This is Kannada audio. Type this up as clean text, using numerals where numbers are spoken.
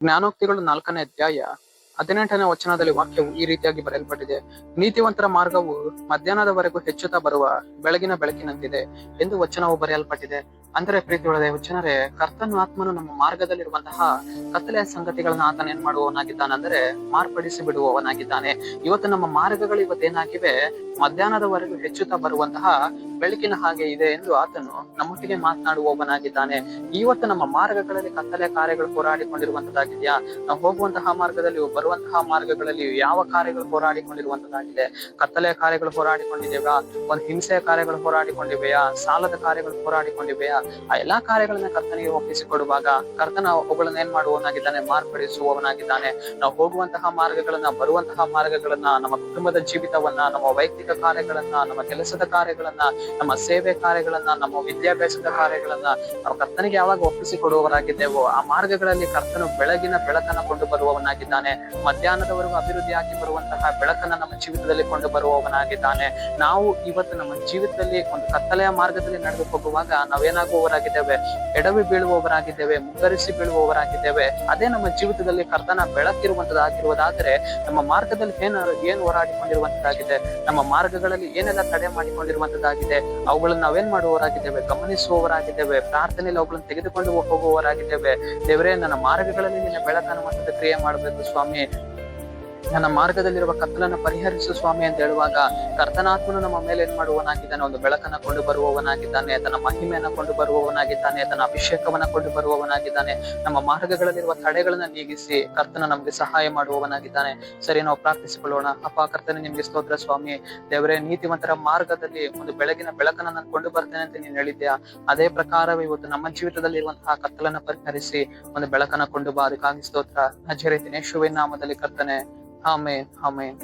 ಜ್ಞಾನೋಕ್ತಿಗಳು 4ನೇ ಅಧ್ಯಾಯ 18ನೇ ವಚನದಲ್ಲಿ ವಾಕ್ಯವು ಈ ರೀತಿಯಾಗಿ ಬರೆಯಲ್ಪಟ್ಟಿದೆ. ನೀತಿವಂತರ ಮಾರ್ಗವು ಮಧ್ಯಾಹ್ನದವರೆಗೂ ಹೆಚ್ಚುತ್ತಾ ಬರುವ ಬೆಳಗಿನ ಬೆಳಕಿನಂತಿದೆ ಎಂದು ವಚನವು ಬರೆಯಲ್ಪಟ್ಟಿದೆ. ಅಂದರೆ ಪ್ರೀತಿಯೊಳ್ಳ ವಚನರೇ, ಕರ್ತನು ಆತ್ಮನು ನಮ್ಮ ಮಾರ್ಗದಲ್ಲಿರುವಂತಹ ಕತ್ತಲೆಯ ಸಂಗತಿಗಳನ್ನ ಆತನ ಏನ್ ಮಾಡುವವನಾಗಿದ್ದಾನೆ ಅಂದ್ರೆ ಮಾರ್ಪಡಿಸಿ ಬಿಡುವವನಾಗಿದ್ದಾನೆ. ಇವತ್ತು ನಮ್ಮ ಮಾರ್ಗಗಳು ಇವತ್ತೇನಾಗಿವೆ, ಮಧ್ಯಾಹ್ನದವರೆಗೂ ಹೆಚ್ಚುತ್ತಾ ಬರುವಂತಹ ಬೆಳಕಿನ ಹಾಗೆ ಇದೆ ಎಂದು ಆತನು ನಮ್ಮೊಟ್ಟಿಗೆ ಮಾತನಾಡುವವನಾಗಿದ್ದಾನೆ. ಇವತ್ತು ನಮ್ಮ ಮಾರ್ಗಗಳಲ್ಲಿ ಕತ್ತಲೆಯ ಕಾರ್ಯಗಳು ಹೋರಾಡಿಕೊಂಡಿರುವಂತದ್ದಾಗಿದೆಯಾ? ನಾವು ಹೋಗುವಂತಹ ಮಾರ್ಗದಲ್ಲಿ ಬರುವಂತಹ ಮಾರ್ಗಗಳಲ್ಲಿ ಯಾವ ಕಾರ್ಯಗಳು ಹೋರಾಡಿಕೊಂಡಿರುವಂತದ್ದಾಗಿದೆ? ಕತ್ತಲೆಯ ಕಾರ್ಯಗಳು ಹೋರಾಡಿಕೊಂಡಿದ್ದೇವಾ? ಒಂದು ಹಿಂಸೆಯ ಕಾರ್ಯಗಳು ಹೋರಾಡಿಕೊಂಡಿವೆಯಾ? ಸಾಲದ ಕಾರ್ಯಗಳು ಹೋರಾಡಿಕೊಂಡಿವೆಯಾ? ಆ ಎಲ್ಲಾ ಕಾರ್ಯಗಳನ್ನ ಕರ್ತನಿಗೆ ಒಪ್ಪಿಸಿಕೊಡುವಾಗ ಕರ್ತನ ಅವುಗಳನ್ನ ಏನ್ ಮಾಡುವವನಾಗಿದ್ದಾನೆ, ಮಾರ್ಪಡಿಸುವವನಾಗಿದ್ದಾನೆ. ನಾವು ಹೋಗುವಂತಹ ಮಾರ್ಗಗಳನ್ನ, ಬರುವಂತಹ ಮಾರ್ಗಗಳನ್ನ, ನಮ್ಮ ಕುಟುಂಬದ ಜೀವಿತವನ್ನ, ನಮ್ಮ ವೈಯಕ್ತಿಕ ಕಾರ್ಯಗಳನ್ನ, ನಮ್ಮ ಕೆಲಸದ ಕಾರ್ಯಗಳನ್ನ, ನಮ್ಮ ಸೇವೆ ಕಾರ್ಯಗಳನ್ನ, ನಮ್ಮ ವಿದ್ಯಾಭ್ಯಾಸದ ಕಾರ್ಯಗಳನ್ನ ನಾವು ಕರ್ತನಿಗೆ ಯಾವಾಗ ಒಪ್ಪಿಸಿಕೊಡುವವರಾಗಿದ್ದೇವೋ ಆ ಮಾರ್ಗಗಳಲ್ಲಿ ಕರ್ತನು ಬೆಳಗಿನ ಬೆಳಕನ್ನ ಕೊಂಡು ಬರುವವನಾಗಿದ್ದಾನೆ. ಮಧ್ಯಾಹ್ನದವರೆಗೂ ಅಭಿವೃದ್ಧಿಯಾಗಿ ಬರುವಂತಹ ಬೆಳಕನ್ನ ನಮ್ಮ ಜೀವಿತದಲ್ಲಿ ಕೊಂಡು ಬರುವವನಾಗಿದ್ದಾನೆ. ನಾವು ಇವತ್ತು ನಮ್ಮ ಜೀವಿತದಲ್ಲಿ ಒಂದು ಕತ್ತಲೆಯ ಮಾರ್ಗದಲ್ಲಿ ನಡೆದು ಹೋಗುವಾಗ ನಾವೇನಾಗುವವರಾಗಿದ್ದೇವೆ, ಎಡವಿ ಬೀಳುವವರಾಗಿದ್ದೇವೆ, ಮುಗ್ಗರಿಸಿ ಬೀಳುವವರಾಗಿದ್ದೇವೆ. ಅದೇ ನಮ್ಮ ಜೀವಿತದಲ್ಲಿ ಕರ್ತನ ಬೆಳಕಿರುವಂತದ್ದಾಗಿರುವುದಾದರೆ ನಮ್ಮ ಮಾರ್ಗದಲ್ಲಿ ಏನ್ ಹೋರಾಡಿಕೊಂಡಿರುವಂತದ್ದಾಗಿದೆ, ನಮ್ಮ ಮಾರ್ಗಗಳಲ್ಲಿ ಏನೆಲ್ಲ ತಡೆ ಮಾಡಿಕೊಂಡಿರುವಂತದ್ದಾಗಿದೆ, ಅವುಗಳನ್ನ ನಾವೇನ್ ಮಾಡುವವರಾಗಿದ್ದೇವೆ, ಗಮನಿಸುವವರಾಗಿದ್ದೇವೆ, ಪ್ರಾರ್ಥನೆಯಲ್ಲಿ ಅವುಗಳನ್ನು ತೆಗೆದುಕೊಂಡು ಹೋಗುವವರಾಗಿದ್ದೇವೆ. ದೇವರೇ, ನನ್ನ ಮಾರ್ಗಗಳಲ್ಲಿ ನಿನ್ನ ಬೆಳಕನ್ನು ಮತ್ತು ಕ್ರಿಯೆ ಮಾಡಬೇಕು ಸ್ವಾಮಿ, ನನ್ನ ಮಾರ್ಗದಲ್ಲಿರುವ ಕತ್ತಲನ್ನು ಪರಿಹರಿಸು ಸ್ವಾಮಿ ಅಂತ ಹೇಳುವಾಗ ಕರ್ತನಾತ್ಮನು ನಮ್ಮ ಮೇಲೆ ಏನ್ ಮಾಡುವವನಾಗಿದ್ದಾನೆ, ಒಂದು ಬೆಳಕನ್ನ ಕೊಂಡು ಬರುವವನಾಗಿದ್ದಾನೆ, ತನ್ನ ಮಹಿಮೆಯನ್ನ ಕೊಂಡು ಬರುವವನಾಗಿದ್ದಾನೆ, ತನ್ನ ಅಭಿಷೇಕವನ್ನ ಕೊಂಡು ಬರುವವನಾಗಿದ್ದಾನೆ. ನಮ್ಮ ಮಾರ್ಗಗಳಲ್ಲಿರುವ ತಡೆಗಳನ್ನ ನೀಗಿಸಿ ಕರ್ತನ ನಮ್ಗೆ ಸಹಾಯ ಮಾಡುವವನಾಗಿದ್ದಾನೆ. ಸರಿ, ನಾವು ಪ್ರಾರ್ಥಿಸಿಕೊಳ್ಳೋಣ. ಅಪ್ಪ ಕರ್ತನೆ, ನಿಮ್ಗೆ ಸ್ತೋತ್ರ ಸ್ವಾಮಿ. ದೇವರೇ, ನೀತಿವಂತರ ಮಾರ್ಗದಲ್ಲಿ ಒಂದು ಬೆಳಗಿನ ಬೆಳಕನ್ನ ನಾನು ಕೊಂಡು ಬರ್ತೇನೆ ಅಂತ ನೀನ್ ಹೇಳಿದ್ಯಾ. ಅದೇ ಪ್ರಕಾರವೇ ಇವತ್ತು ನಮ್ಮ ಜೀವಿತದಲ್ಲಿ ಇರುವಂತಹ ಕತ್ತಲನ್ನ ಪರಿಹರಿಸಿ ಒಂದು ಬೆಳಕನ್ನ ಕೊಂಡು ಬಾ. ಅದಕ್ಕಾಗಿ ಸ್ತೋತ್ರ. ನಜರೇತಿನ ಯೇಸುವಿನ ನಾಮದಲ್ಲಿ ಕರ್ತನೆ, ಆಮೆನ್, ಆಮೆನ್.